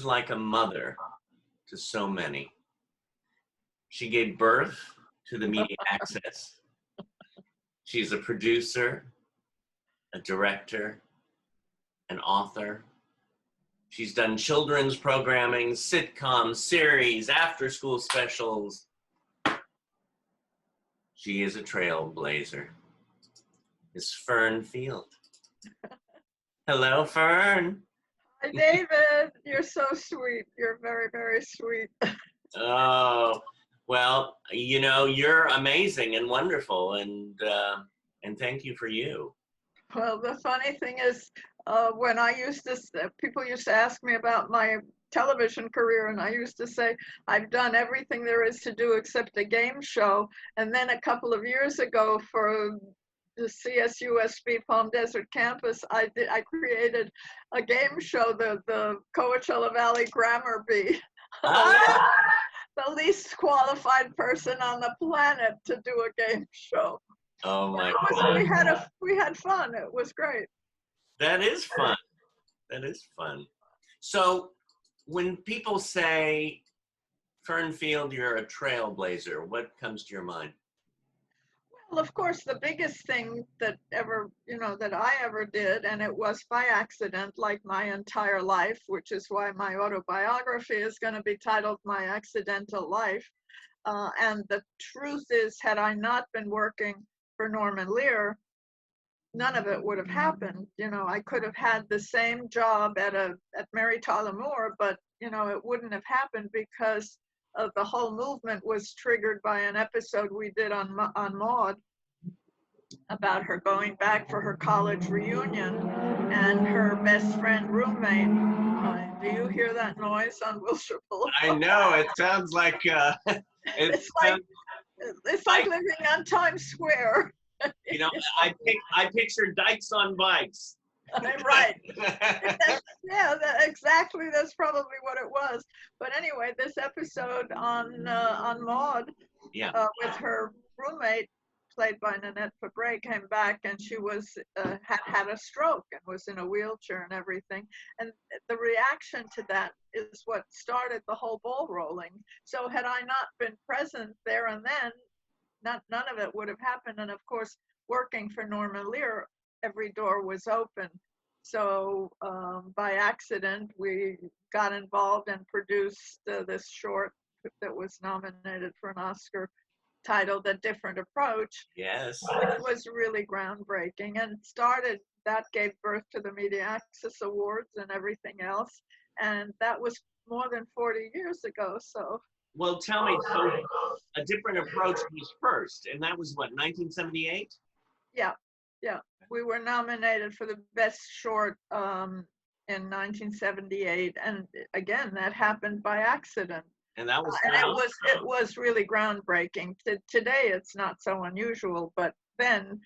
is like a mother to so many. She gave birth to the media access. She's a producer, a director, an author. She's done children's programming, sitcoms, series, after-school specials. She is a trailblazer. It's Fern Field. Hello, Fern. Hi, David. You're so sweet. You're very, very sweet. Oh, well, you know, you're amazing and wonderful, and thank you for you. Well, the funny thing is, when I used to, people used to ask me about my television career, and I used to say, I've done everything there is to do except a game show. And then a couple of years ago for the CSUSB Palm Desert campus, I created a game show, the Coachella Valley Grammar Bee. Ah! The least qualified person on the planet to do a game show. Oh my God. We had fun. It was great. That is fun. That is fun. So when people say, Fern Field, you're a trailblazer, what comes to your mind? Well, of course, the biggest thing that I ever did, and it was by accident, like my entire life, which is why my autobiography is going to be titled My Accidental Life. And the truth is, had I not been working for Norman Lear, none of it would have happened. You know, I could have had the same job at Mary Tyler Moore, but you know, it wouldn't have happened because of the whole movement was triggered by an episode we did on Maude about her going back for her college reunion, and her best friend roommate. Do you hear that noise on Wilshire Boulevard? I know, it sounds like it's like living on Times Square. You know, I picture dykes on bikes. Right. Exactly. That's probably what it was. But anyway, this episode on Maude, with her roommate, played by Nanette Fabre, came back, and she was had a stroke and was in a wheelchair and everything. And the reaction to that is what started the whole ball rolling. So had I not been present there and then, none of it would have happened. And of course, working for Norman Lear, every door was open. So by accident, we got involved and produced this short that was nominated for an Oscar, titled A Different Approach. Yes. Which was really groundbreaking, and that gave birth to the Media Access Awards and everything else. And that was more than 40 years ago. So. Well, tell me, so A Different Approach was first, and that was what, 1978? Yeah. We were nominated for the best short in 1978, and again, that happened by accident. And that was and it was really groundbreaking. Today, it's not so unusual, but then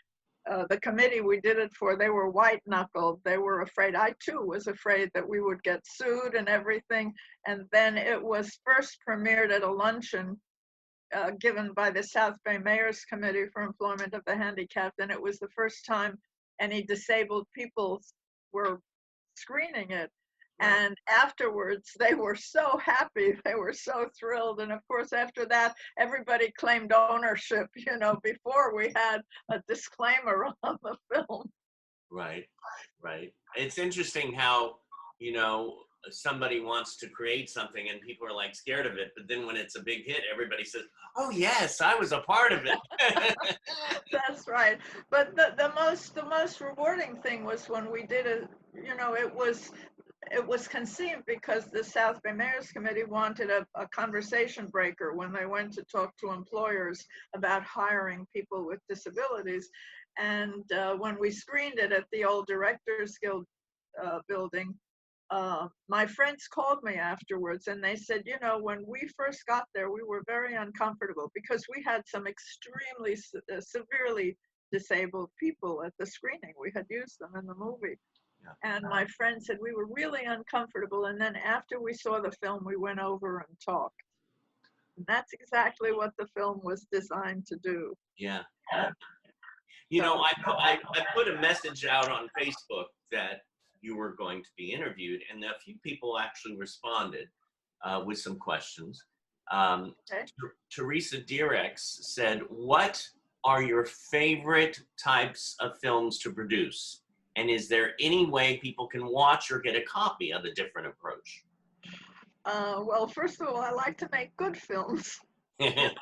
the committee we did it for, they were white-knuckled. They were afraid. I too was afraid that we would get sued and everything. And then it was first premiered at a luncheon given by the South Bay Mayor's Committee for Employment of the Handicapped, and it was the first time any disabled people were screening it. And afterwards, they were so happy, they were so thrilled. And of course, after that, everybody claimed ownership, you know, before we had a disclaimer on the film. Right. It's interesting how, you know, somebody wants to create something and people are like scared of it, but then when it's a big hit, everybody says, oh yes, I was a part of it. That's right. But the most rewarding thing was when we did it, you know, it was conceived because the South Bay Mayor's Committee wanted a conversation breaker when they went to talk to employers about hiring people with disabilities. And when we screened it at the old Directors Guild building, my friends called me afterwards and they said, you know, when we first got there, we were very uncomfortable because we had some extremely severely disabled people at the screening. We had used them in the movie. And my friend said we were really uncomfortable. And then after we saw the film, we went over and talked. And that's exactly what the film was designed to do. Yeah. You know, I put a message out on Facebook that you were going to be interviewed, and a few people actually responded with some questions. Okay. Teresa Direx said, "What are your favorite types of films to produce? And is there any way people can watch or get a copy of a different approach?" Well, first of all, I like to make good films. And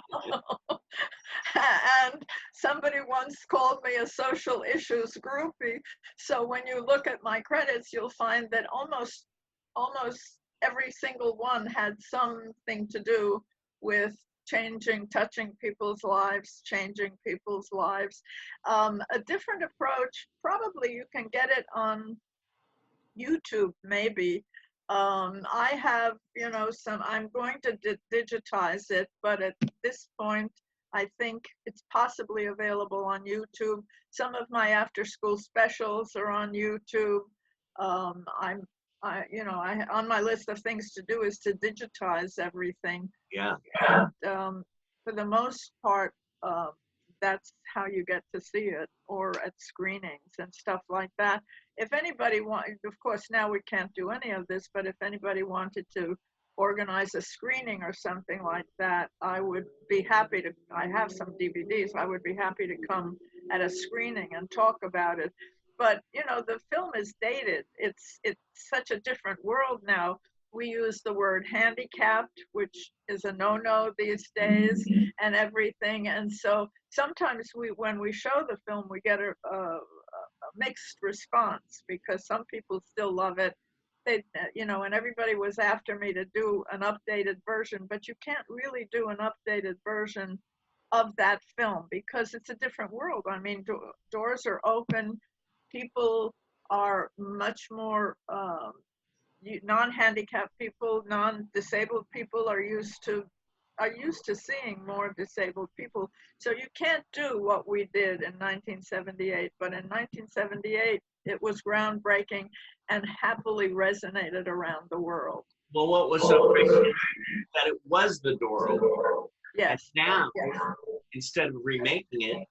somebody once called me a social issues groupie. So when you look at my credits, you'll find that almost every single one had something to do with touching people's lives, changing people's lives. A different approach, probably you can get it on YouTube, maybe. I have, I'm going to digitize it, but at this point, I think it's possibly available on YouTube. Some of my after-school specials are on YouTube. On my list of things to do is to digitize everything. Yeah. And for the most part, that's how you get to see it, or at screenings and stuff like that. If anybody of course now we can't do any of this, but if anybody wanted to organize a screening or something like that, I would be happy to. I have some DVDs. I would be happy to come at a screening and talk about it. But the film is dated. It's such a different world now. We use the word handicapped, which is a no-no these days, and everything. And so sometimes when we show the film, we get a mixed response, because some people still love it. And everybody was after me to do an updated version, but you can't really do an updated version of that film because it's a different world. I mean, doors are open. People are much more non-handicapped people, non-disabled people are used to seeing more disabled people. So you can't do what we did in 1978, but in 1978 it was groundbreaking and happily resonated around the world. Well, what was so great that it was the door open. Yes. And now, yes. Instead of remaking it,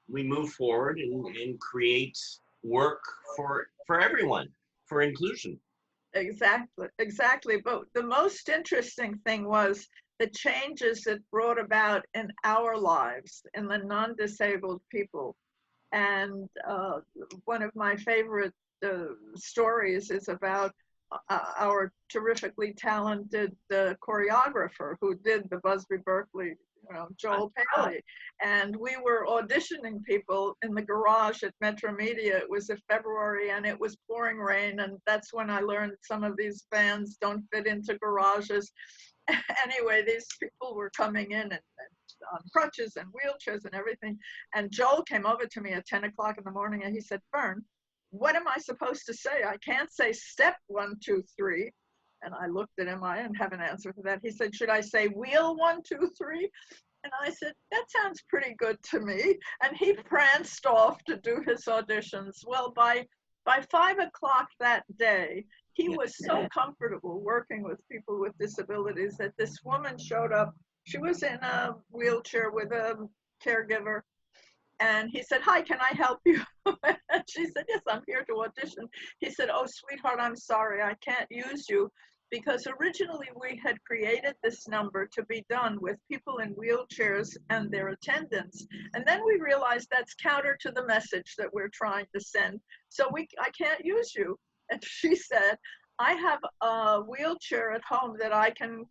we move forward and create work for everyone, for inclusion. Exactly. But the most interesting thing was the changes it brought about in our lives, in the non-disabled people. And one of my favorite stories is about our terrifically talented choreographer who did the Busby Berkeley, Joel Paley. And we were auditioning people in the garage at Metro Media. It was February and it was pouring rain. And that's when I learned some of these bands don't fit into garages. Anyway, these people were coming in and on crutches and wheelchairs and everything. And Joel came over to me at 10 o'clock in the morning and he said, "Fern, what am I supposed to say? I can't say step 1, 2, 3. And I looked at him. I didn't have an answer for that. He said, "Should I say wheel 1, 2, 3?" And I said, "That sounds pretty good to me." And he pranced off to do his auditions. Well, by 5 o'clock that day, he was so comfortable working with people with disabilities that this woman showed up. She was in a wheelchair with a caregiver. And he said, "Hi, can I help you?" And she said, "Yes, I'm here to audition." He said, "Oh, sweetheart, I'm sorry, I can't use you, because originally we had created this number to be done with people in wheelchairs and their attendants. And then we realized that's counter to the message that we're trying to send. So I can't use you." And she said, "I have a wheelchair at home that I can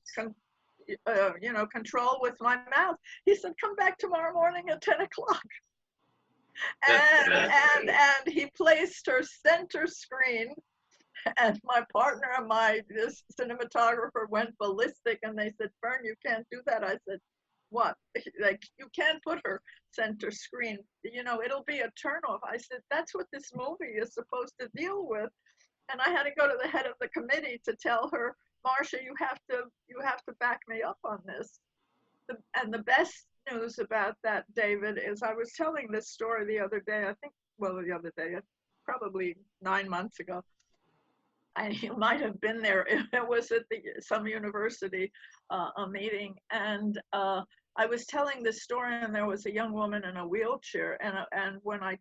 control with my mouth." He said, "Come back tomorrow morning at 10 o'clock. And he placed her center screen, and my partner and this cinematographer went ballistic, and they said, "Fern, you can't do that." I said, "What?" Like, "You can't put her center screen. It'll be a turnoff." I said, "That's what this movie is supposed to deal with." And I had to go to the head of the committee to tell her, "Marcia, you have to back me up on this." And the best news about that, David, is I was telling this story the other day, probably 9 months ago. You might have been there. It was at some university, a meeting. And I was telling this story, and there was a young woman in a wheelchair, and when I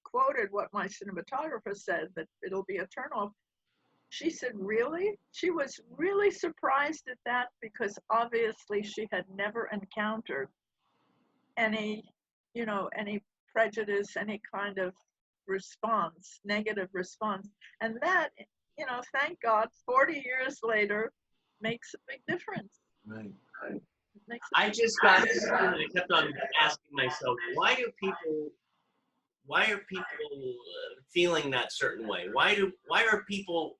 quoted what my cinematographer said, that it'll be a turnoff, she said, "Really?" She was really surprised at that, because obviously she had never encountered any, any prejudice, any kind of response, negative response. And that, thank God, 40 years later, makes a big difference. Right. Makes I just got, I kept on asking myself, why are people feeling that certain way? Why are people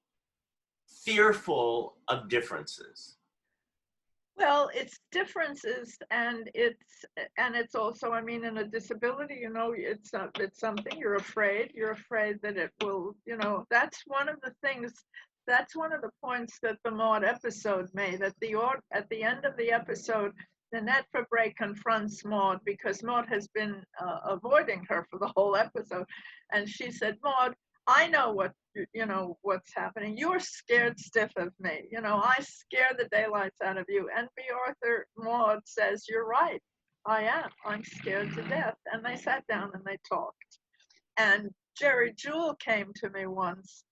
fearful of differences? Well, it's differences, and it's also, I mean, in a disability, it's something you're afraid. You're afraid that it will, that's one of the things. That's one of the points that the Maud episode made. At the end of the episode, Nanette Fabre confronts Maud, because Maud has been avoiding her for the whole episode, and she said, "Maud, I know what's happening. You're scared stiff of me. I scare the daylights out of you." And B. Arthur Maud says, "You're right. I am. I'm scared to death." And they sat down and they talked. And Jerry Jewell came to me once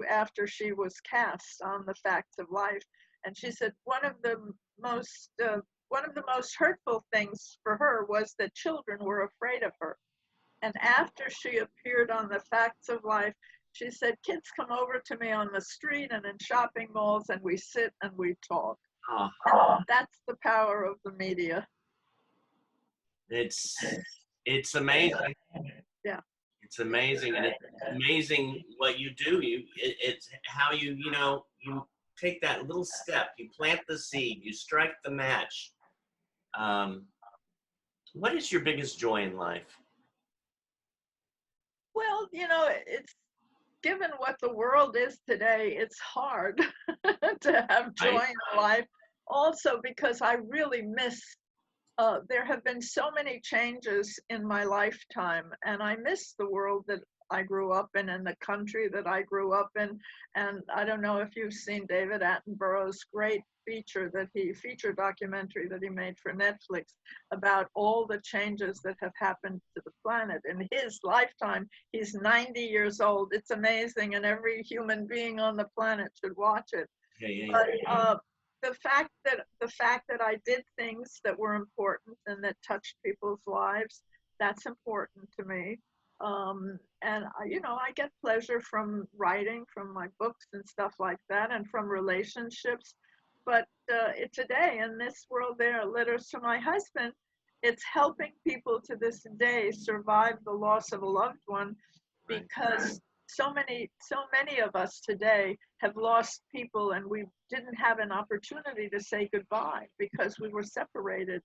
after she was cast on The Facts of Life, and she said one of the most hurtful things for her was that children were afraid of her. And after she appeared on The Facts of Life, she said, "Kids come over to me on the street and in shopping malls, and we sit and we talk." And that's the power of the media. It's amazing. Yeah. It's amazing, and it's amazing what you do. It's how you take that little step, you plant the seed, you strike the match. What is your biggest joy in life? Well, it's, given what the world is today, it's hard to have joy in life. Also, because I really miss, there have been so many changes in my lifetime, and I miss the world that I grew up in and the country that I grew up in. And I don't know if you've seen David Attenborough's great feature documentary that he made for Netflix about all the changes that have happened to the planet in his lifetime. He's 90 years old. It's amazing, and every human being on the planet should watch it. But the fact that I did things that were important and that touched people's lives, that's important to me. And I get pleasure from writing, from my books and stuff like that, and from relationships. But today, in this world, there are letters to my husband. It's helping people to this day survive the loss of a loved one, because so many of us today have lost people, and we didn't have an opportunity to say goodbye because we were separated.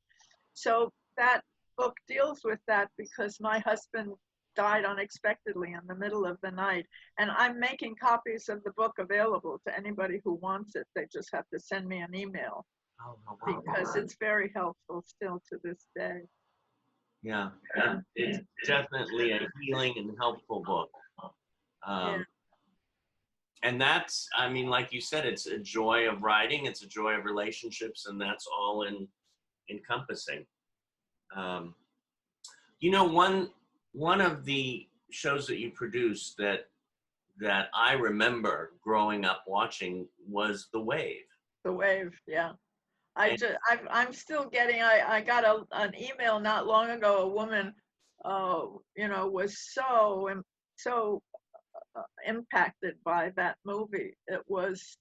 So that book deals with that, because my husband died unexpectedly in the middle of the night, and I'm making copies of the book available to anybody who wants it. They just have to send me an email, because it's very helpful still to this day. Yeah, it's definitely a healing and helpful book. And that's, I mean, like you said, it's a joy of writing, it's a joy of relationships, and that's all encompassing. One of the shows that you produced that I remember growing up watching was The Wave. The Wave, yeah. I'm still getting, I got an email not long ago. A woman, was so impacted by that movie. It was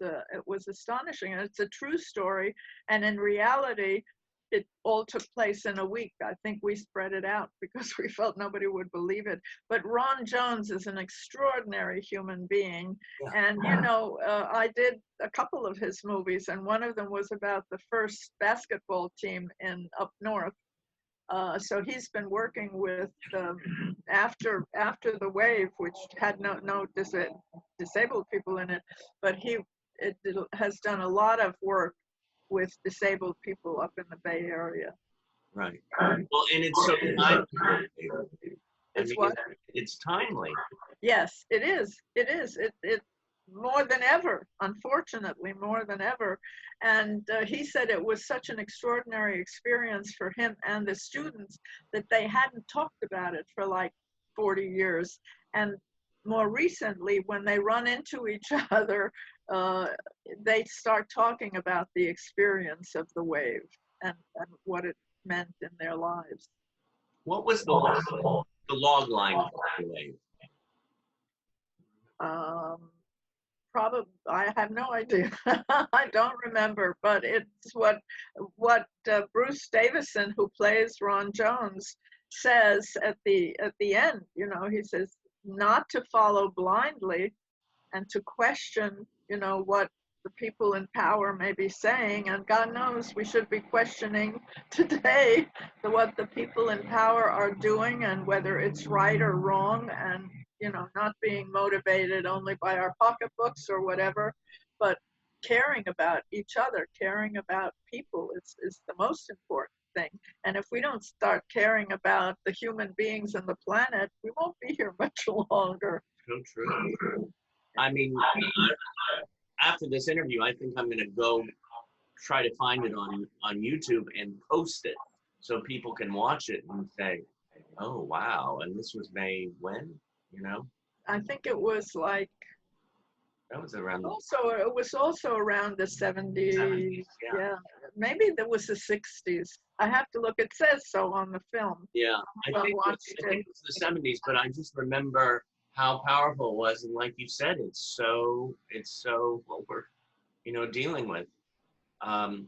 astonishing, and it's a true story. And in reality, it all took place in a week. I think we spread it out because we felt nobody would believe it. But Ron Jones is an extraordinary human being. Yeah. And, I did a couple of his movies, and one of them was about the first basketball team up north. So he's been working with, after The Wave, which had no disabled people in it, but it has done a lot of work with disabled people up in the Bay Area. Right. Well, and it's so timely. It's what? It's timely. Yes, it is. It is. more than ever, unfortunately, more than ever. And he said it was such an extraordinary experience for him and the students that they hadn't talked about it for like 40 years. And more recently, when they run into each other, uh, they start talking about the experience of the wave and what it meant in their lives. What was the log line for the wave? Um, Probably, I have no idea. I don't remember, but it's what Bruce Davison, who plays Ron Jones, says at the end. You know, he says not to follow blindly and to question, you know, what the people in power may be saying. And God knows we should be questioning today what the people in power are doing and whether it's right or wrong, and, you know, not being motivated only by our pocketbooks or whatever, but caring about each other, caring about people is the most important thing. And if we don't start caring about the human beings and the planet, we won't be here much longer. So true. I mean, after this interview, I think I'm going to go try to find it on YouTube and post it so people can watch it and say, "Oh, wow!" And this was May when? You know, I think it was like that was around it was also around the 70s. 70s. Yeah. Yeah, maybe that was the 60s. I have to look. It says so on the film. Yeah, I think it was the 70s, but I just remember how powerful it was, and like you said, it's so what we're dealing with. I'm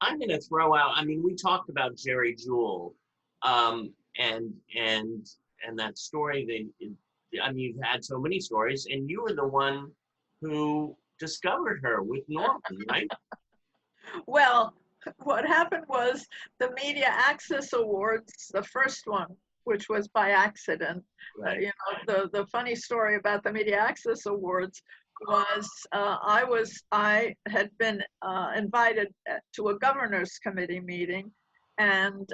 going to throw out. I mean, we talked about Jerry Jewell, and that story. I mean, you've had so many stories, and you were the one who discovered her with Norman, right? Well, what happened was the Media Access Awards, the first one, which was by accident. Right. You know, the funny story about the Media Access Awards was I had been invited to a governor's committee meeting, and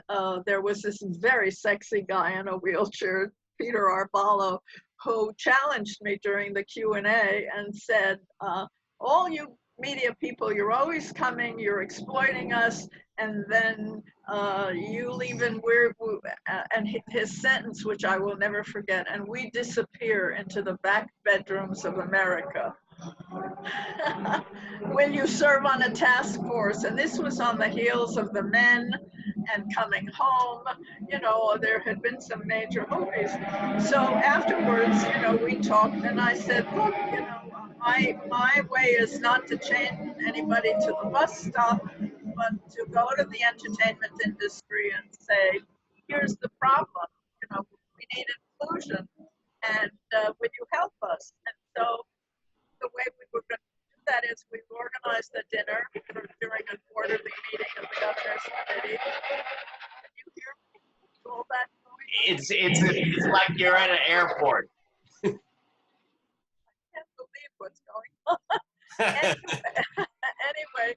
there was this very sexy guy in a wheelchair, Peter Arballo, who challenged me during the Q&A and said, all you media people, you're always coming, you're exploiting us, and then you leave and and his sentence, which I will never forget, and we disappear into the back bedrooms of America. Will you serve on a task force? And this was on the heels of The Men and Coming Home. You know, there had been some major movies. So afterwards, you know, we talked, and I said, look, you know, my way is not to chain anybody to the bus stop, but to go to the entertainment industry and say, here's the problem. You know, we need inclusion, and will you help us? And so the way we were going to do that is we organized a dinner during a quarterly meeting of the governor's committee. Can you hear me? All that noise? It's like you're at an airport. I can't believe what's going on. Anyway,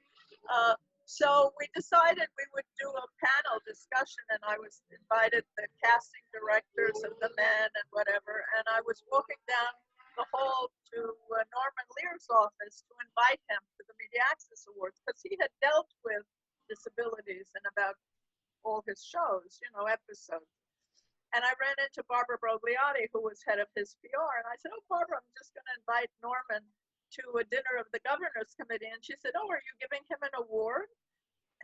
so we decided we would do a panel discussion, and I was invited the casting directors of The Men and whatever, and I was walking down the hall to Norman Lear's office to invite him to the Media Access Awards, because he had dealt with disabilities in about all his shows, you know, episodes. And I ran into Barbara Brogliotti, who was head of his PR, and I said, oh, Barbara, I'm just going to invite Norman to a dinner of the governor's committee. And she said, oh, are you giving him an award?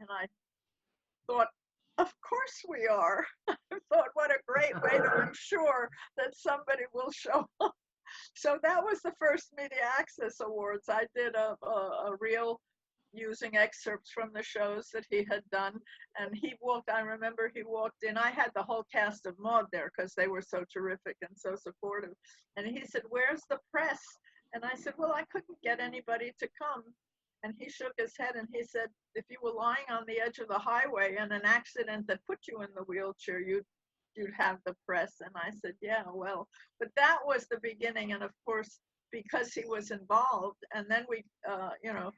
And I thought, of course we are. I thought, what a great way to ensure that somebody will show up. So that was the first Media Access Awards. I did a reel using excerpts from the shows that he had done. And I remember he walked in. I had the whole cast of Maude there because they were so terrific and so supportive. And he said, where's the press? And I said, well, I couldn't get anybody to come. And he shook his head and he said, if you were lying on the edge of the highway and an accident that put you in the wheelchair, you'd have the press. And I said, yeah, well, but that was the beginning. And of course, because he was involved, and then we, you know,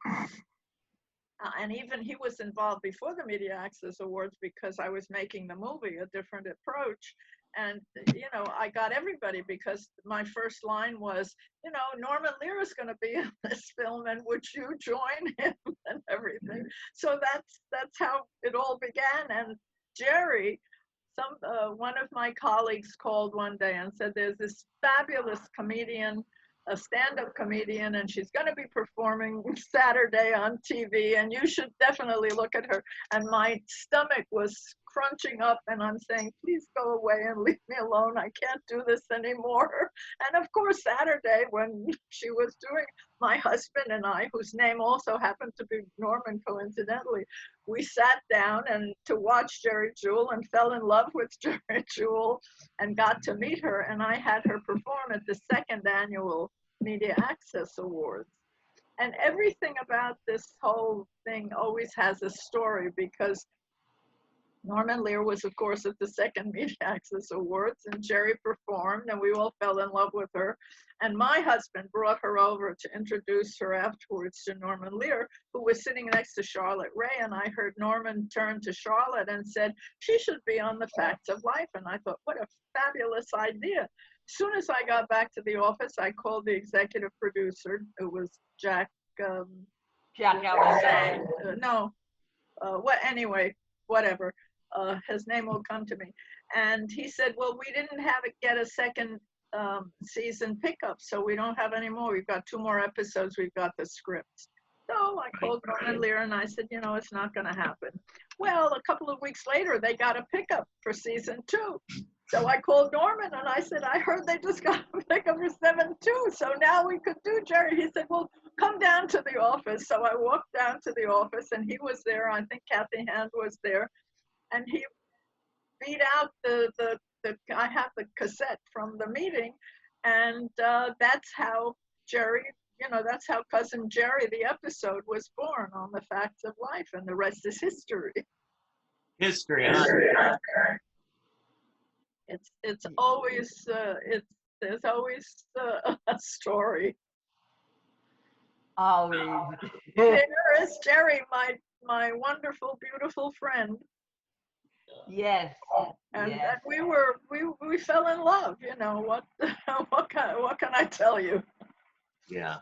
and even he was involved before the Media Access Awards because I was making the movie A Different Approach. And, I got everybody because my first line was, Norman Lear is going to be in this film, and would you join him and everything. So that's how it all began. And Jerry, one of my colleagues called one day and said, there's this fabulous comedian, a stand-up comedian, and she's going to be performing Saturday on TV, and you should definitely look at her. And my stomach was crunching up, and I'm saying, please go away and leave me alone. I can't do this anymore. And of course, Saturday, when she was doing, my husband and I, whose name also happened to be Norman coincidentally, we sat down and to watch Jerry Jewell and fell in love with Jerry Jewell and got to meet her. And I had her perform at the second annual Media Access Awards. And everything about this whole thing always has a story, because Norman Lear was, of course, at the second Media Access Awards, and Jerry performed, and we all fell in love with her. And my husband brought her over to introduce her afterwards to Norman Lear, who was sitting next to Charlotte Ray. And I heard Norman turn to Charlotte and said, she should be on The Facts of Life. And I thought, what a fabulous idea. As soon as I got back to the office, I called the executive producer. It was Jack Ellis. anyway, whatever. His name will come to me. And he said, well, we didn't get a second season pickup, so we don't have any more. We've got 2 more episodes. We've got the scripts. So I called Norman Lear and I said, it's not going to happen. Well, a couple of weeks later, they got a pickup for season 2. So I called Norman and I said, I heard they just got a pickup for 7-2. So now we could do Jerry. He said, well, come down to the office. So I walked down to the office and he was there. I think Kathy Hand was there. And he beat out I have the cassette from the meeting. And that's how Jerry, that's how Cousin Jerry, the episode, was born on The Facts of Life. And the rest is history. History. It's always, there's always a story. Always. There is Jerry, my wonderful, beautiful friend. Yes. And, yes. and we fell in love. What can I tell you? Yeah.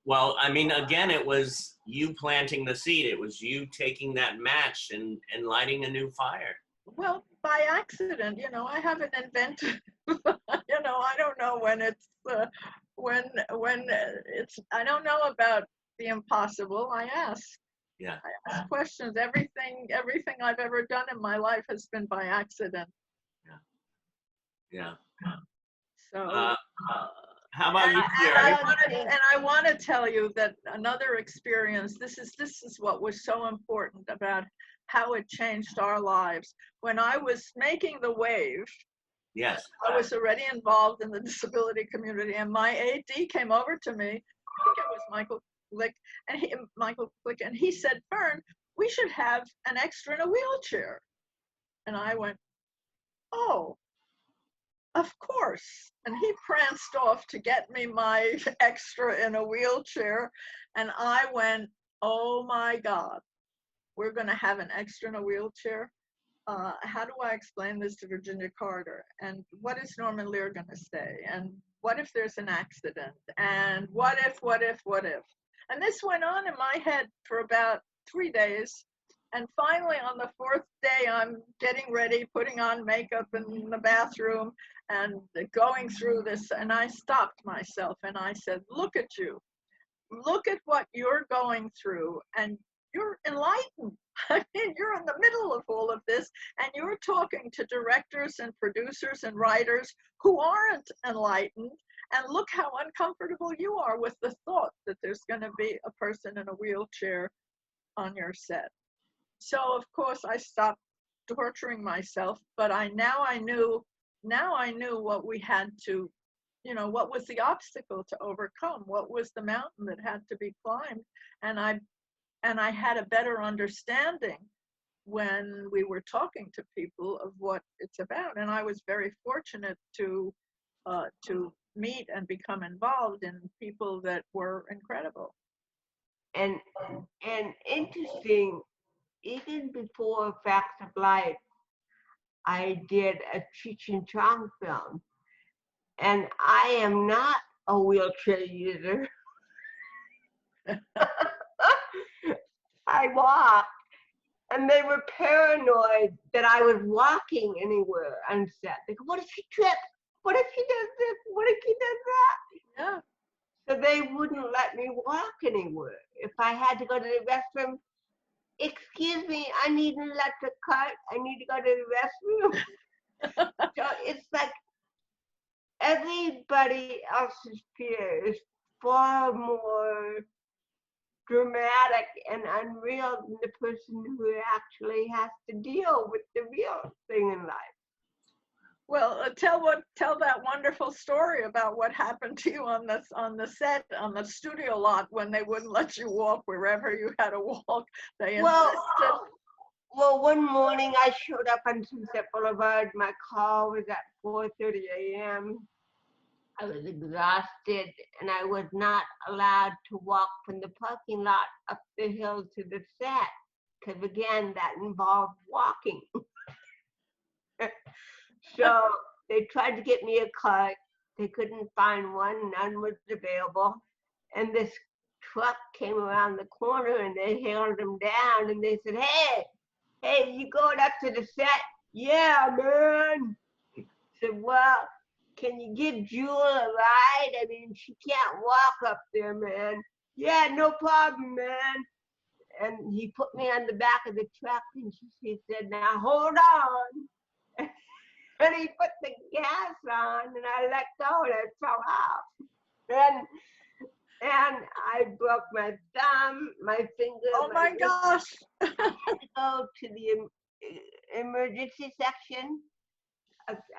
Well, I mean, again, it was you planting the seed. It was you taking that match and lighting a new fire. Well, by accident, I haven't invented. I don't know when it's when it's. I don't know about the impossible. I ask. Yeah. I ask questions. Everything I've ever done in my life has been by accident. Yeah. So. How about you, Jerry? I want to tell you that another experience. This is what was so important about how it changed our lives. When I was making The Wave. Yes. I was already involved in the disability community, and my AD came over to me. I think it was Michael Glick, and he said, Fern, we should have an extra in a wheelchair. And I went, oh, of course. And he pranced off to get me my extra in a wheelchair. And I went, oh my God, we're going to have an extra in a wheelchair. How do I explain this to Virginia Carter? And what is Norman Lear going to say? And what if there's an accident? And what if? And this went on in my head for about 3 days. And finally, on the 4th day, I'm getting ready, putting on makeup in the bathroom and going through this. And I stopped myself and I said, look at you. Look at what you're going through. And you're enlightened. I mean, you're in the middle of all of this, and you're talking to directors and producers and writers who aren't enlightened. And look how uncomfortable you are with the thought that there's going to be a person in a wheelchair on your set. So, of course, I stopped torturing myself, but now I knew what we had to, what was the obstacle to overcome, what was the mountain that had to be climbed. And I had a better understanding when we were talking to people of what it's about. And I was very fortunate to meet and become involved in people that were incredible. And interesting, even before Facts of Life, I did a Cheech and Chong film. And I am not a wheelchair user. I walk, and they were paranoid that I was walking anywhere on set. They go, what if she trips? What if she does this? What if she does that? Yeah. So they wouldn't let me walk anywhere. If I had to go to the restroom, excuse me, I need an electric cart. I need to go to the restroom. So it's like everybody else's fear is far more dramatic and unreal than the person who actually has to deal with the real thing in life. Well, tell that wonderful story about what happened to you on the set, on the studio lot, when they wouldn't let you walk wherever you had to walk. They insisted. Well, one morning I showed up on Sunset Boulevard. My call was at 4:30 a.m. I was exhausted, and I was not allowed to walk from the parking lot up the hill to the set, because again, that involved walking. So they tried to get me a cart. They couldn't find one. None was available. And this truck came around the corner, and they hailed them down, and they said, hey, you going up to the set? Yeah, man. I said, well, can you give Jewel a ride? I mean, she can't walk up there, man. Yeah, no problem, man. And he put me on the back of the truck, and he said, now hold on. And he put the gas on, and I let go, and I fell off. And I broke my thumb, my finger. Oh my gosh. I had to go to the emergency section.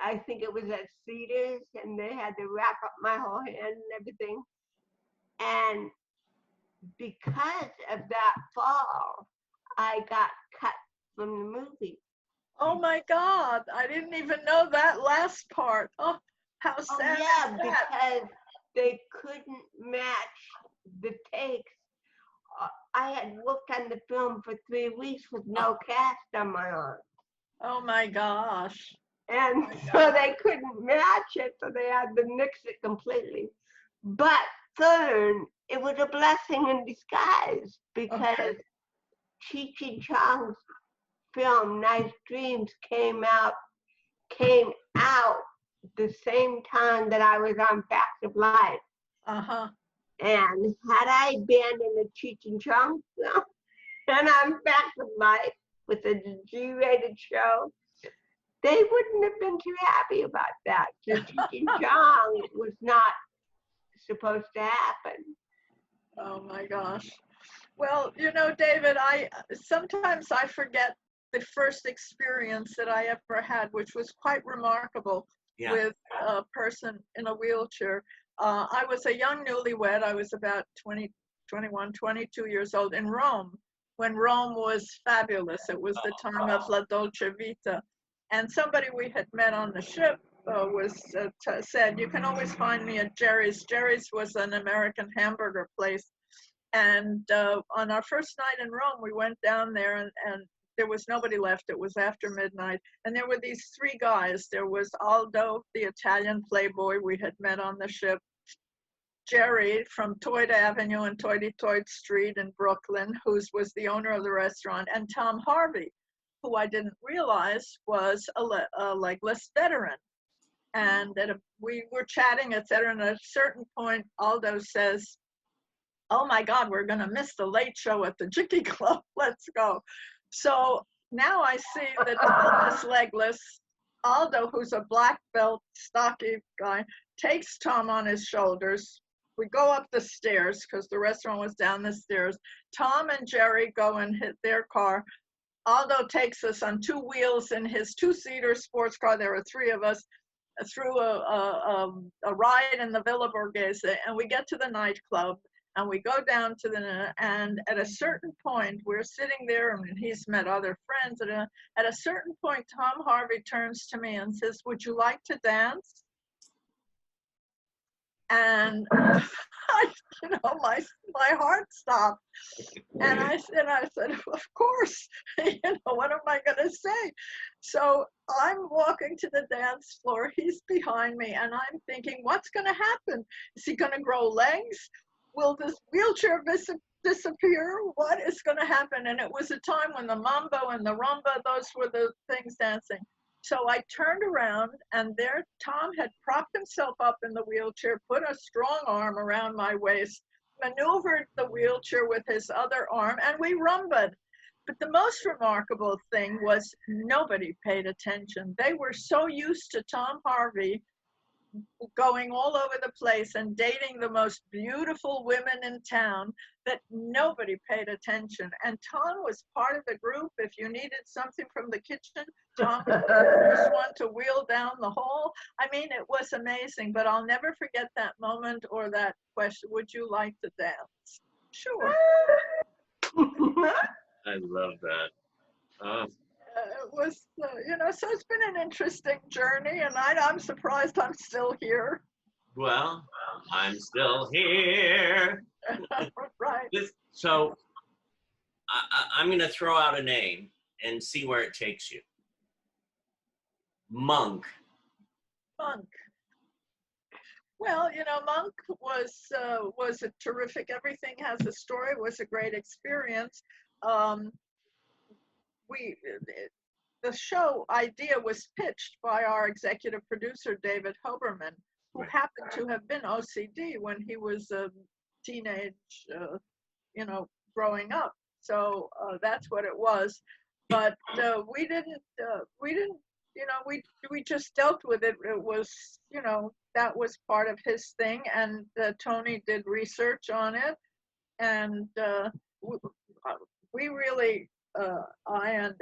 I think it was at Cedars, and they had to wrap up my whole hand and everything. And because of that fall, I got cut from the movie. Oh my God. I didn't even know that last part. Oh, how sad. Yeah, is that? because they couldn't match the takes. I had worked on the film for 3 weeks with no cast on my arm. Oh my gosh. And so they couldn't match it, so they had to nix it completely. But Fern, it was a blessing in disguise, because Cheech and Chong's film Nice Dreams came out the same time that I was on Facts of Life. Uh-huh. And had I been in a Cheech and Chong film and on Facts of Life with a G-rated show, they wouldn't have been too happy about that. So Cheech and Chong was not supposed to happen. Oh my gosh. Well, you know, David, sometimes I forget the first experience that I ever had, which was quite remarkable. Yeah. With a person in a wheelchair. I was a young newlywed. I was about 20, 21, 22 years old in Rome, when Rome was fabulous. It was the time of La Dolce Vita. And somebody we had met on the ship said, you can always find me at Jerry's. Jerry's was an American hamburger place. And on our first night in Rome, we went down there, and there was nobody left. It was after midnight. And there were these three guys. There was Aldo, the Italian playboy we had met on the ship, Jerry from Toyd Avenue and Toity-Toyd Street in Brooklyn, who was the owner of the restaurant, and Tom Harvey, who I didn't realize was a legless veteran. And we were chatting, etc. And at a certain point, Aldo says, oh my God, we're going to miss the late show at the Jicky Club. Let's go. So now I see that this legless Aldo, who's a black belt, stocky guy, takes Tom on his shoulders. We go up the stairs because the restaurant was down the stairs. Tom and Jerry go and hit their car. Aldo takes us on two wheels in his two-seater sports car. There were three of us, through a ride in the Villa Borghese, and we get to the nightclub. And we go down to and at a certain point, we're sitting there, and he's met other friends. And at a certain point, Tom Harvey turns to me and says, would you like to dance? And my heart stopped. And I said, of course, what am I going to say? So I'm walking to the dance floor. He's behind me, and I'm thinking, what's going to happen? Is he going to grow legs? Will this wheelchair disappear? What is going to happen? And it was a time when the mambo and the rumba, those were the things dancing. So I turned around, and there Tom had propped himself up in the wheelchair, put a strong arm around my waist, maneuvered the wheelchair with his other arm, and we rumbaed. But the most remarkable thing was nobody paid attention. They were so used to Tom Harvey going all over the place and dating the most beautiful women in town that nobody paid attention. And Tom was part of the group. If you needed something from the kitchen, Tom was the first one to wheel down the hall. I mean, it was amazing, but I'll never forget that moment or that question, would you like to dance? Sure. I love that. It was, so it's been an interesting journey, and I'm surprised I'm still here. Well, I'm still here. Right. So I'm going to throw out a name and see where it takes you. Monk. Well, Monk was a terrific. Everything Has a Story was a great experience. The show idea was pitched by our executive producer, David Hoberman, who happened to have been OCD when he was a teenage, growing up. So that's what it was. But we just dealt with it. It was, that was part of his thing. And Tony did research on it. And we really, I and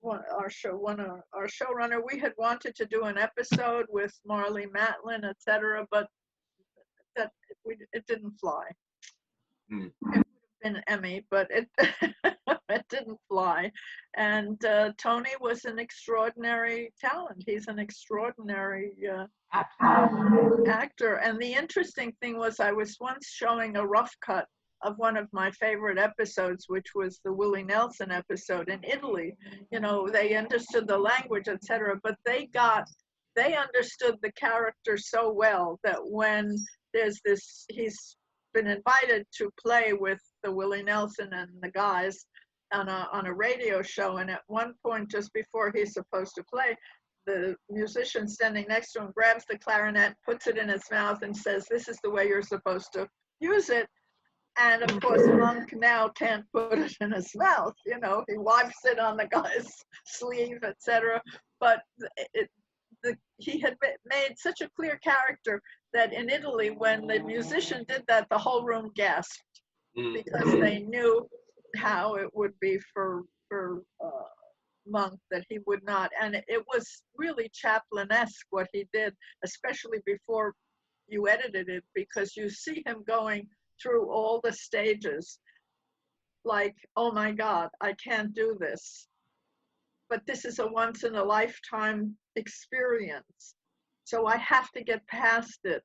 our showrunner, we had wanted to do an episode with Marlee Matlin, etc., but it didn't fly. It would have been Emmy, but it it didn't fly. And Tony was an extraordinary talent. He's an extraordinary actor. And the interesting thing was, I was once showing a rough cut of one of my favorite episodes, which was the Willie Nelson episode in Italy. They understood the language, etc., but they understood the character so well that when there's this, he's been invited to play with the Willie Nelson and the guys on a radio show, and at one point, just before he's supposed to play, the musician standing next to him grabs the clarinet, puts it in his mouth, and says, "This is the way you're supposed to use it." And of course, Monk now can't put it in his mouth. He wipes it on the guy's sleeve, etc. But he had made such a clear character that in Italy, when the musician did that, the whole room gasped because they knew how it would be for Monk, that he would not. And it was really Chaplin-esque what he did, especially before you edited it, because you see him going through all the stages like, oh my God, I can't do this. But this is a once in a lifetime experience. So I have to get past it.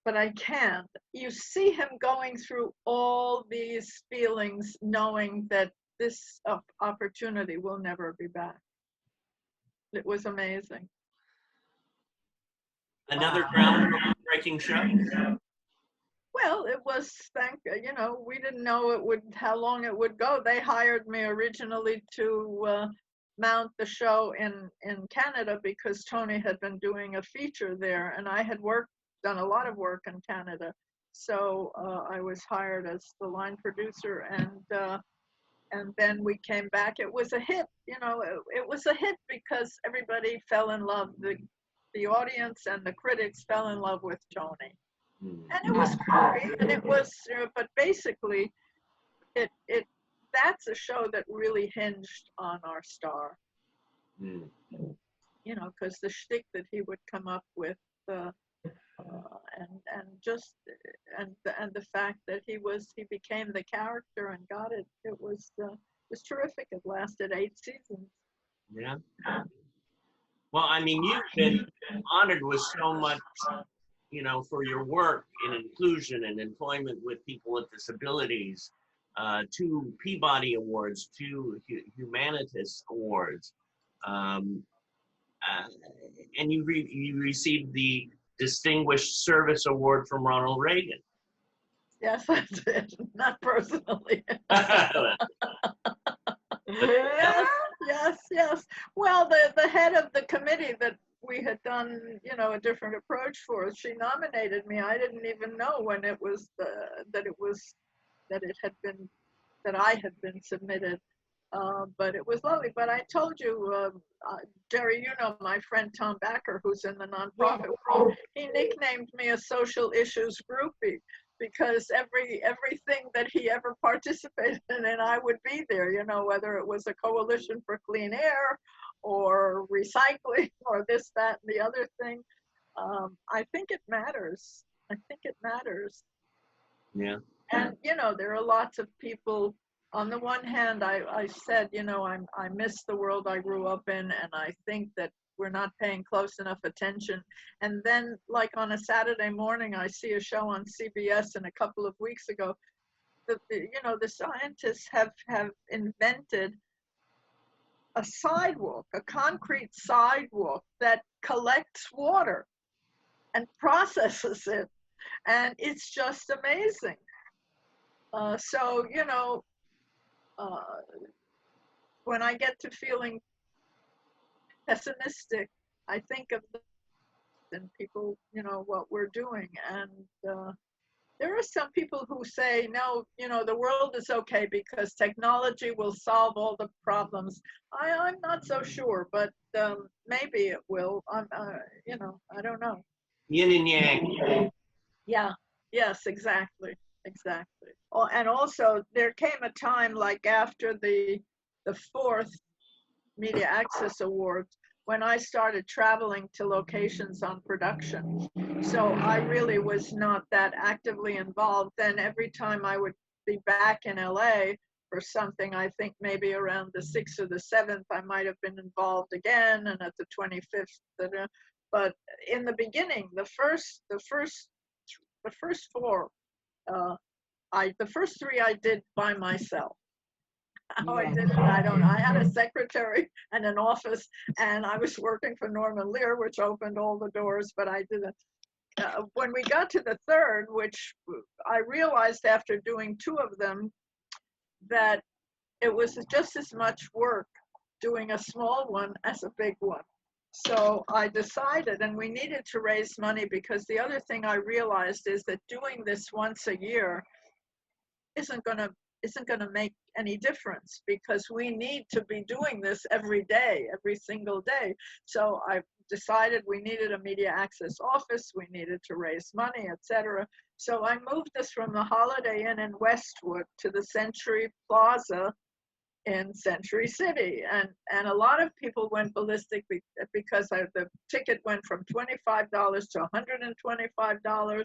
But I can't. You see him going through all these feelings, knowing that this opportunity will never be back. It was amazing. Another groundbreaking show? Well, it was, we didn't know how long it would go. They hired me originally to mount the show in Canada because Tony had been doing a feature there, and I had done a lot of work in Canada. So I was hired as the line producer, and then we came back. It was a hit, it was a hit because everybody fell in love. The audience and the critics fell in love with Tony. And it was creepy, and it was, but basically, that's a show that really hinged on our star. Because the shtick that he would come up with, and the fact that he became the character and got it. It was terrific. It lasted 8 seasons. Yeah. Well, I mean, you've been honored with so much you know, for your work in inclusion and employment with people with disabilities, 2 Peabody Awards, 2 Humanitas Awards, and you received the Distinguished Service Award from Ronald Reagan. Yes, I did. Not personally. Yes, yes, yes. Well, the head of the committee that we had done, you know, a different approach for, she nominated me. I didn't even know when it was that I had been submitted. But it was lovely. But I told you, Jerry, you know my friend Tom Backer, who's in the nonprofit world. He nicknamed me a social issues groupie because everything that he ever participated in, I would be there. You know, whether it was a coalition for clean air, or recycling, or this, that, and the other thing. I think it matters. I think it matters. Yeah. And you know, there are lots of people. On the one hand, I said, you know, I miss the world I grew up in, and I think that we're not paying close enough attention. And then, like on a Saturday morning, I see a show on CBS, and a couple of weeks ago, you know, the scientists have invented a sidewalk, a concrete sidewalk that collects water and processes it, and it's just amazing. So, you know, when I get to feeling pessimistic, I think of and people, you know, what we're doing. And there are some people who say, no, you know, the world is okay because technology will solve all the problems. I'm not so sure, but maybe it will. You know, I don't know. Yin and yang. Yeah, yes, exactly, exactly. Oh, and also there came a time like after the 4th Media Access Awards when I started traveling to locations on production. So I really was not that actively involved. Then every time I would be back in LA for something, I think maybe around the 6th or the 7th, I might have been involved again, and at the 25th. But in the beginning, the first 4, the first 3 I did by myself. How I did it, I don't know. I had a secretary and an office, and I was working for Norman Lear, which opened all the doors, but I didn't. When we got to the 3rd, which I realized after doing 2 of them, that it was just as much work doing a small one as a big one. So I decided, and we needed to raise money, because the other thing I realized is that doing this once a year isn't going to make any difference, because we need to be doing this every day, every single day. So I decided we needed a media access office, we needed to raise money, etc. So I moved this from the Holiday Inn in Westwood to the Century Plaza in Century City, and a lot of people went ballistic because the ticket went from $25 to $125.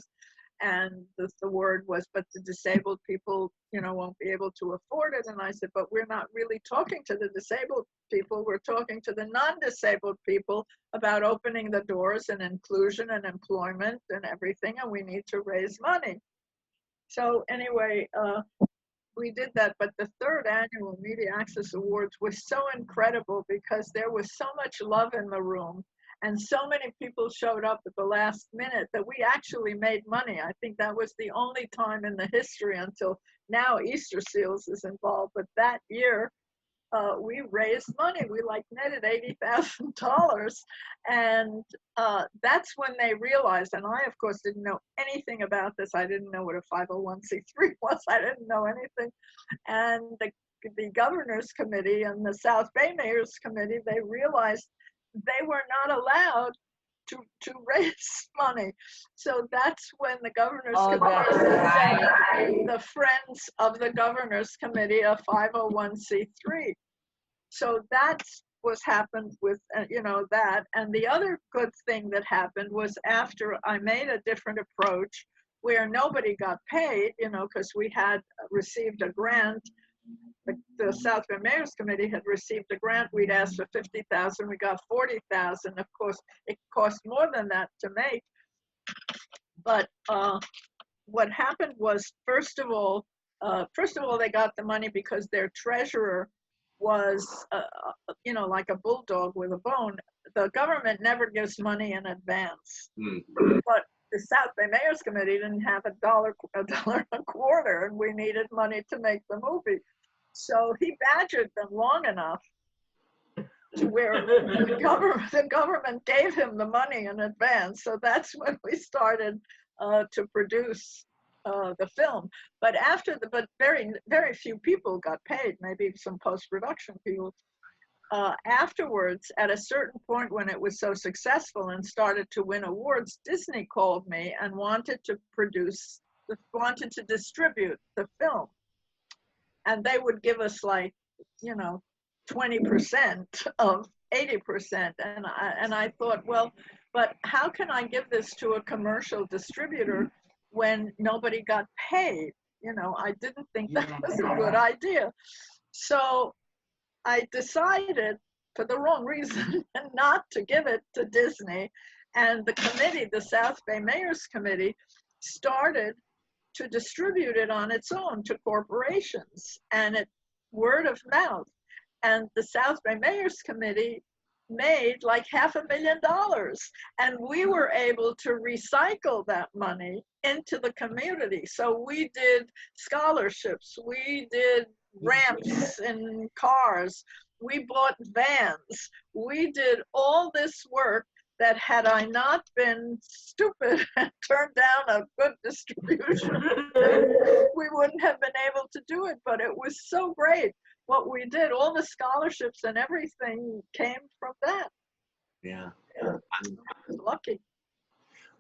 And the word was, but the disabled people, you know, won't be able to afford it. And I said, but we're not really talking to the disabled people. We're talking to the non-disabled people about opening the doors and inclusion and employment and everything. And we need to raise money. So anyway, we did that. But the 3rd annual Media Access Awards was so incredible because there was so much love in the room. And so many people showed up at the last minute that we actually made money. I think that was the only time in the history until now Easter Seals is involved. But that year, we raised money. We netted $80,000. And that's when they realized, and I, of course, didn't know anything about this. I didn't know what a 501c3 was. I didn't know anything. And the Governor's Committee and the South Bay Mayor's Committee, they realized they were not allowed to raise money. So that's when the Governor's Committee said the Friends of the Governor's Committee, a 501c3. So that's what's happened with, you know, that. And the other good thing that happened was after I made a different approach where nobody got paid, you know, because we had received a grant. The South Bay Mayor's Committee had received a grant. We'd asked for $50,000. We got $40,000. Of course, it cost more than that to make. But what happened was, first of all, they got the money because their treasurer was, like a bulldog with a bone. The government never gives money in advance. But the South Bay Mayor's Committee didn't have a dollar a quarter, and we needed money to make the movie. So he badgered them long enough to where the government gave him the money in advance. So that's when we started to produce the film. But very, very few people got paid, maybe some post-production people. Afterwards, at a certain point when it was so successful and started to win awards, Disney called me and wanted to distribute the film. And they would give us 20% of 80%. And I thought, well, but how can I give this to a commercial distributor when nobody got paid? I didn't think that was a good idea. So I decided, for the wrong reason, not to give it to Disney. And the committee, the South Bay Mayor's Committee, started to distribute it on its own to corporations, and it word of mouth. And the South Bay Mayor's Committee made like $500,000, and we were able to recycle that money into the community. So we did scholarships, we did ramps in cars, we bought vans, we did all this work that, had I not been stupid and turned down a good distribution, we wouldn't have been able to do it. But it was so great what we did. All the scholarships and everything came from that. Yeah. I was lucky.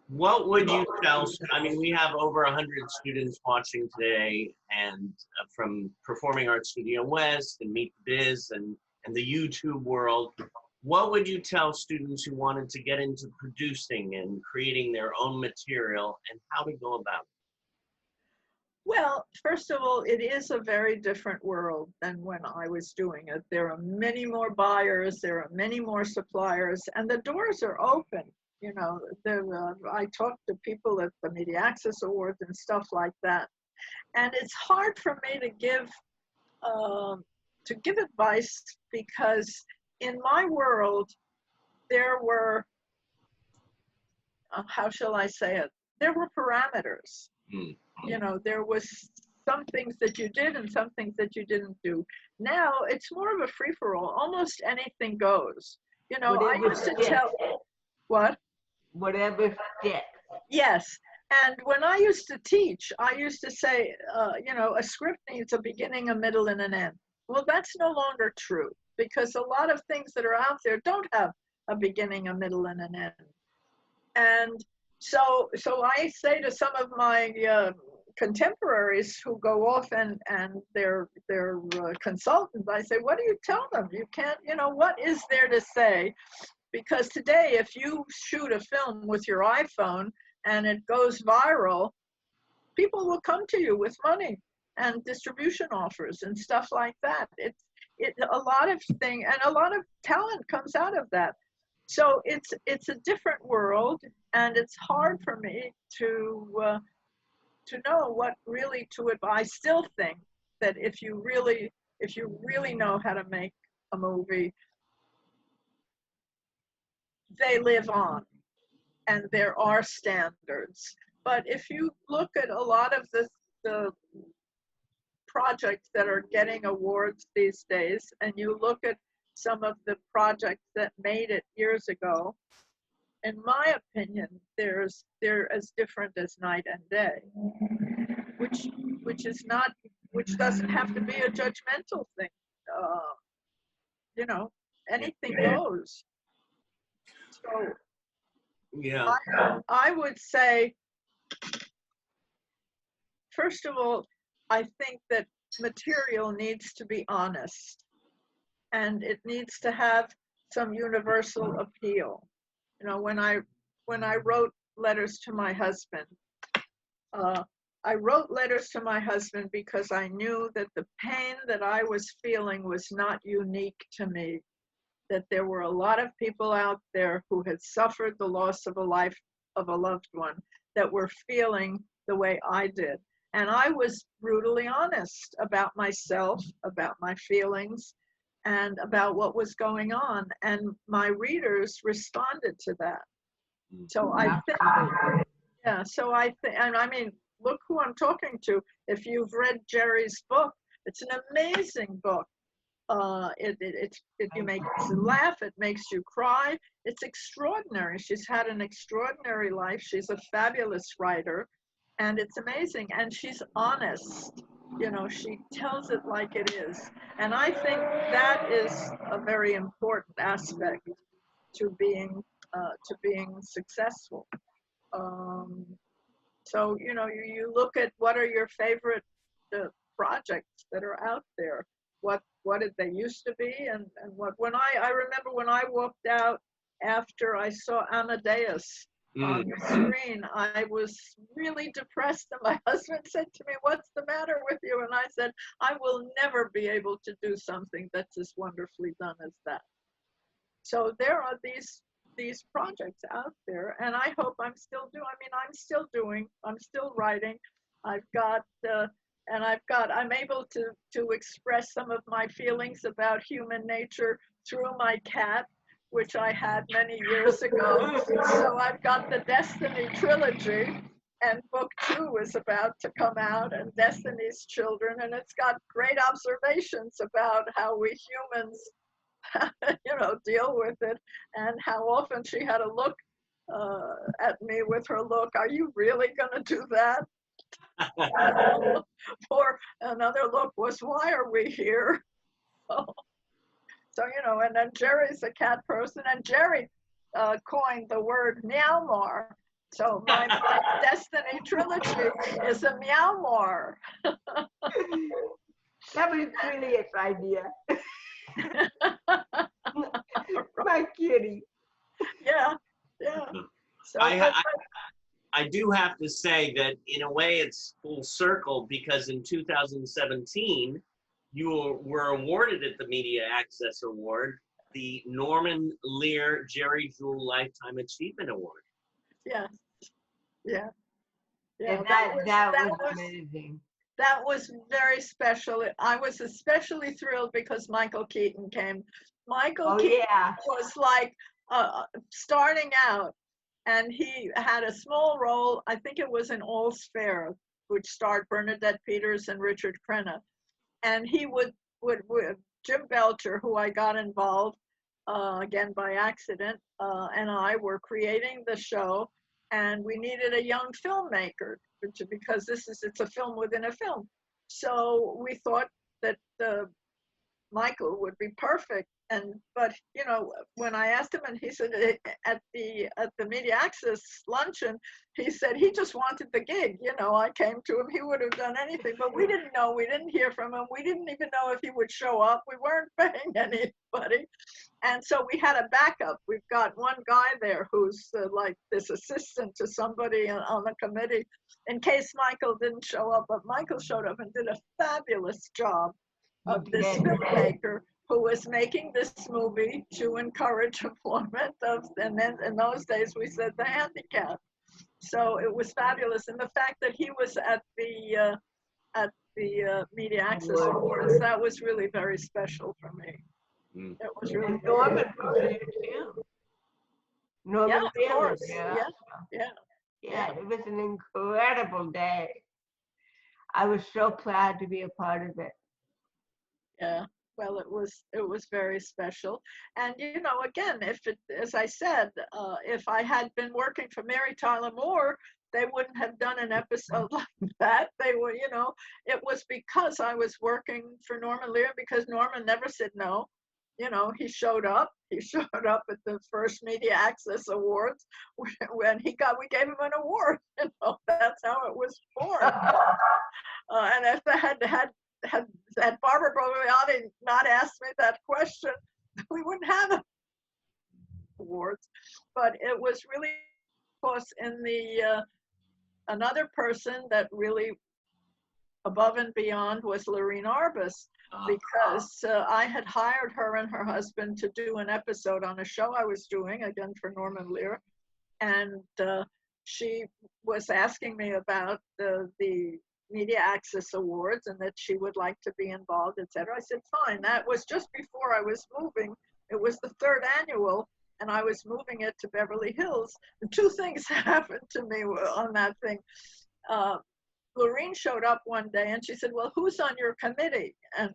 What would you tell, I mean, we have over 100 students watching today, and from Performing Arts Studio West and Meet the Biz and the YouTube world. What would you tell students who wanted to get into producing and creating their own material, and how to go about it? Well, first of all, it is a very different world than when I was doing it. There are many more buyers, there are many more suppliers, and the doors are open. I talk to people at the Media Access Awards and stuff like that. And it's hard for me to give advice, because in my world, there were, how shall I say it? There were parameters. There was some things that you did and some things that you didn't do. Now it's more of a free-for-all. Almost anything goes. I used to tell, what? Whatever sticks. Yes. And when I used to teach, I used to say, a script needs a beginning, a middle, and an end. Well, that's no longer true, because a lot of things that are out there don't have a beginning, a middle, and an end. And so I say to some of my contemporaries who go off and they're consultants, I say, what do you tell them? You can't, what is there to say? Because today, if you shoot a film with your iPhone and it goes viral, people will come to you with money and distribution offers and stuff like that. A lot of things, and a lot of talent comes out of that. So it's a different world, and it's hard for me to know what really to advise. I still think that if you really know how to make a movie, they live on, and there are standards. But if you look at a lot of the projects that are getting awards these days, and you look at some of the projects that made it years ago, in my opinion, they're as different as night and day, which doesn't have to be a judgmental thing. Anything goes. So yeah, I would say, first of all, I think that material needs to be honest, and it needs to have some universal appeal. When I wrote letters to my husband, I wrote letters to my husband because I knew that the pain that I was feeling was not unique to me, that there were a lot of people out there who had suffered the loss of a loved one, that were feeling the way I did. And I was brutally honest about myself, about my feelings, and about what was going on. And my readers responded to that. So I think, yeah, so I think, and I mean, look who I'm talking to. If you've read Jerry's book, it's an amazing book. You make you laugh, it makes you cry. It's extraordinary. She's had an extraordinary life. She's a fabulous writer, and it's amazing. And she's honest. You know, she tells it like it is. And I think that is a very important aspect to being successful. So, you know, you look at what are your favorite projects that are out there. What did they used to be, and what, when I remember when I walked out after I saw Amadeus on the screen, I was really depressed, and my husband said to me, "What's the matter with you?" And I said, "I will never be able to do something that's as wonderfully done as that." So there are these projects out there, and I hope I'm still I'm still writing. I'm able to express some of my feelings about human nature through my cat, which I had many years ago. So I've got the Destiny trilogy, and book 2 is about to come out, and Destiny's Children, and it's got great observations about how we humans, you know, deal with it, and how often she had to look at me with her look, "Are you really going to do that?" Or another look was, "Why are we here?" So, you know, and then Jerry's a cat person, and Jerry coined the word meowmore. So my Destiny trilogy is a meowmore. That was brilliant idea. My kitty. Yeah. So I do have to say that in a way it's full circle, because in 2017, you were awarded at the Media Access Award the Norman Lear Jerry Jewell Lifetime Achievement Award. Yeah. That was amazing. That was very special. I was especially thrilled because Michael Keaton came. Michael Keaton was like starting out, and he had a small role. I think it was in All's Fair, which starred Bernadette Peters and Richard Crenna. And he would Jim Belcher, who I got involved again by accident, and I were creating the show, and we needed a young filmmaker because it's a film within a film. So we thought that Michael would be perfect. But you know, when I asked him, and he said at the Media Access luncheon, he said he just wanted the gig. You know, I came to him, he would have done anything, but we didn't know. We didn't hear from him. We didn't even know if he would show up. We weren't paying anybody, and so we had a backup. We've got one guy there who's like this assistant to somebody on the committee in case Michael didn't show up. But Michael showed up and did a fabulous job of this filmmaker who was making this movie to encourage employment and then in those days we said the handicapped. So it was fabulous, and the fact that he was at the Media Access Awards, that was really very special for me. It was really Norman was there too. Norman, yeah, of course. Yeah, it was an incredible day. I was so proud to be a part of it. Yeah. Well, it was very special. And, you know, again, as I said, if I had been working for Mary Tyler Moore, they wouldn't have done an episode like that. They were, you know, it was because I was working for Norman Lear, because Norman never said no. You know, he showed up at the first Media Access Awards when we gave him an award. You know, that's how it was born. And if they had Barbara Brogliotti not asked me that question, we wouldn't have it. Awards. But it was really, of course, in the another person that really above and beyond was Lorene Arbus, because I had hired her and her husband to do an episode on a show I was doing, again for Norman Lear, and she was asking me about the Media Access Awards and that she would like to be involved, etc. I said, fine. That was just before I was moving. It was the 3rd annual, and I was moving it to Beverly Hills. And 2 things happened to me on that thing. Lorene showed up one day and she said, well, who's on your committee? And,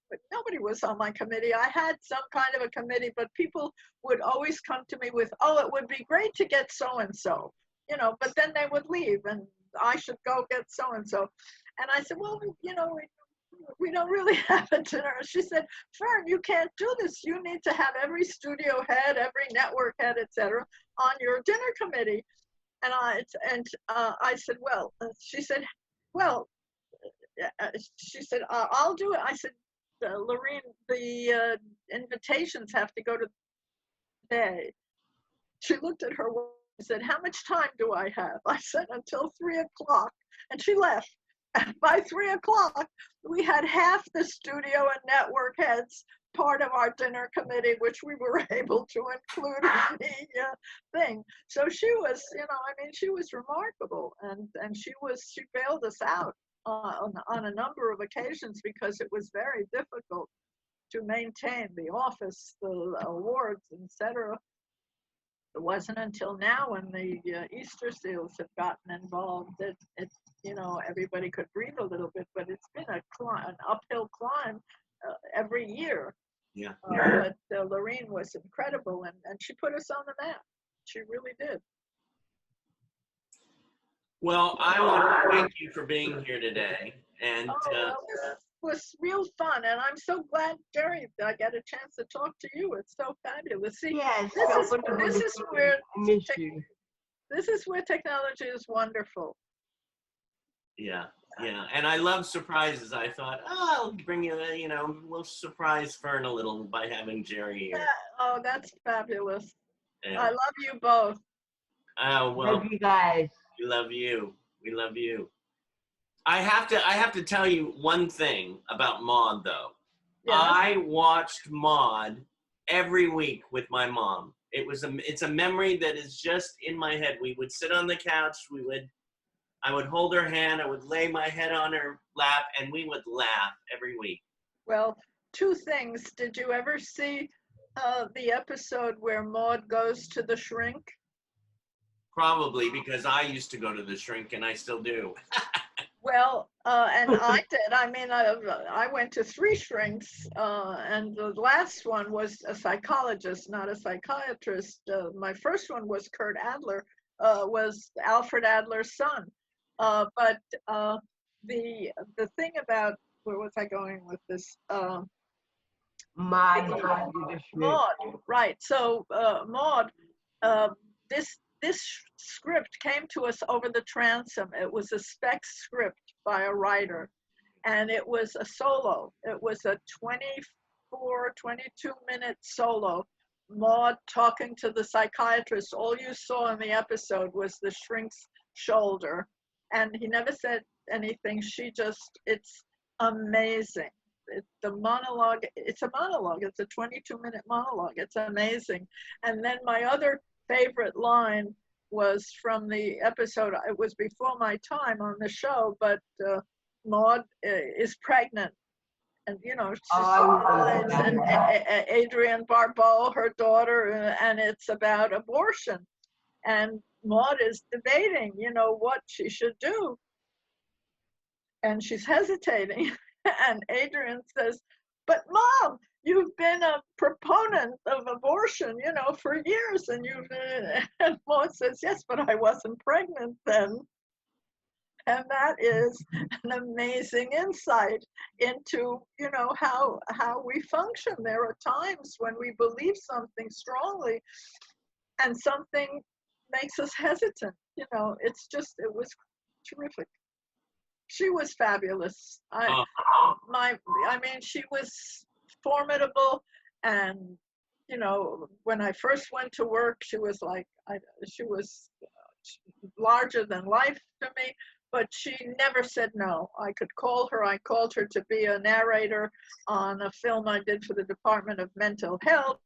but nobody was on my committee. I had some kind of a committee, but people would always come to me with, oh, it would be great to get so-and-so, but then they would leave and I should go get so-and-so. And I said, well, we don't really have a dinner. She said, Fern, you can't do this. You need to have every studio head, every network head, etc., on your dinner committee. And I said, well, she said, well, she said, I'll do it. I said, Lorene, the invitations have to go to the day. She looked at her watch and said, how much time do I have? I said, until 3 o'clock. And she left. And by 3 o'clock, we had half the studio and network heads part of our dinner committee, which we were able to include in the thing. So she was, she was remarkable, and she bailed us out on a number of occasions because it was very difficult to maintain the office, the awards, etc. It wasn't until now when the Easter Seals have gotten involved that everybody could breathe a little bit, but it's been an uphill climb every year. Yeah. But Lorene was incredible, and she put us on the map. She really did. Well, I want to thank you for being here today. And this was real fun, and I'm so glad, Jerry, that I get a chance to talk to you. It's so fabulous. See, Yes, this is where I miss you. This is where technology is wonderful. Yeah. And I love surprises. I thought, I'll bring you, we'll surprise Fern a little by having Jerry here. Oh, that's fabulous. Yeah. I love you both. Oh, well, Love you guys. we love you. We love you. I have to tell you one thing about Maude, though. Yes. I watched Maude every week with my mom. It's a memory that is just in my head. We would sit on the couch. I would hold her hand. I would lay my head on her lap, and we would laugh every week. Well, 2 things. Did you ever see the episode where Maude goes to the shrink? Probably, because I used to go to the shrink, and I still do. Well, and I did. I mean, I went to 3 shrinks, and the last one was a psychologist, not a psychiatrist. My first one was Kurt Adler, was Alfred Adler's son. But the thing about, where was I going with this? Maude, right? So Maude, this script came to us over the transom. It was a spec script by a writer, and it was a solo. It was a 22-minute solo. Maude talking to the psychiatrist. All you saw in the episode was the shrink's shoulder, and he never said anything. It's amazing. The monologue, it's a monologue. It's a 22-minute monologue. It's amazing. And then my other favorite line was from the episode. It was before my time on the show, but Maude is pregnant. And, and Adrienne Barbeau, her daughter, and it's about abortion. And Maude is debating, what she should do. And she's hesitating. And Adrienne says, but Mom, you've been a proponent of abortion, for years. And and Maude says, yes, but I wasn't pregnant then. And that is an amazing insight into, how we function. There are times when we believe something strongly and something makes us hesitant. It was terrific. She was fabulous. She was formidable. And, when I first went to work, she was she was larger than life to me. But she never said no. I could call her. I called her to be a narrator on a film I did for the Department of Mental Health.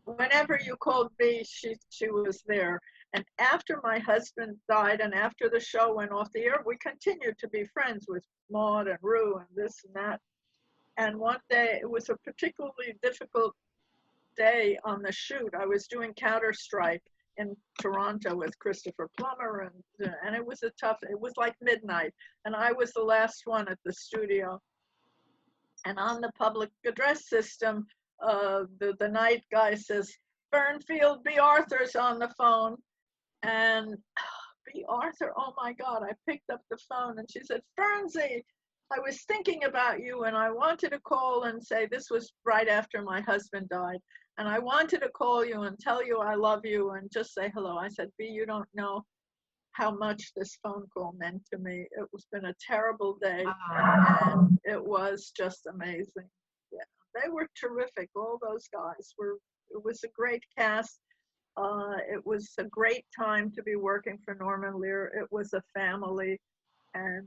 Whenever you called me, she was there. And after my husband died and after the show went off the air, we continued to be friends with Maud and Rue and this and that. And one day, it was a particularly difficult day on the shoot. I was doing Counter-Strike in Toronto with Christopher Plummer, and it was it was like midnight, and I was the last one at the studio. And on the public address system, the night guy says, Fern Field, B. Arthur's on the phone. And B. Arthur, oh my God, I picked up the phone and she said, Fernsey, I was thinking about you and I wanted to call and say, this was right after my husband died. And I wanted to call you and tell you I love you and just say hello. I said, B, you don't know how much this phone call meant to me. It was been a terrible day and it was just amazing. Yeah, they were terrific. All those guys were, it was a great cast. It was a great time to be working for Norman Lear. It was a family, and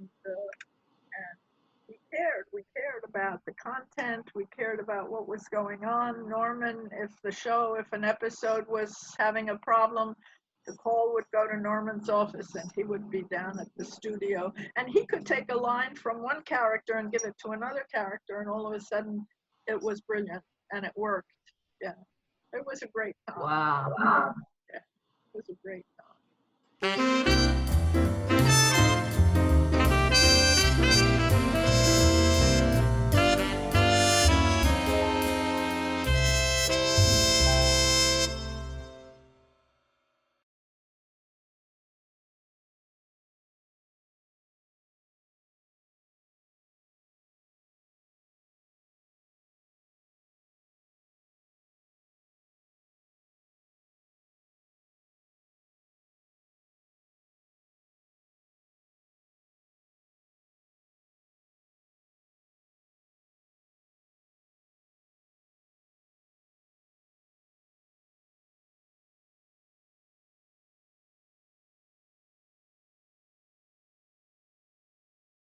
we cared. We cared about the content. We cared about what was going on. Norman, if an episode was having a problem, the call would go to Norman's office and he would be down at the studio. And he could take a line from one character and give it to another character, and all of a sudden it was brilliant and it worked. Yeah. It was a great time. Wow. Yeah, it was a great time.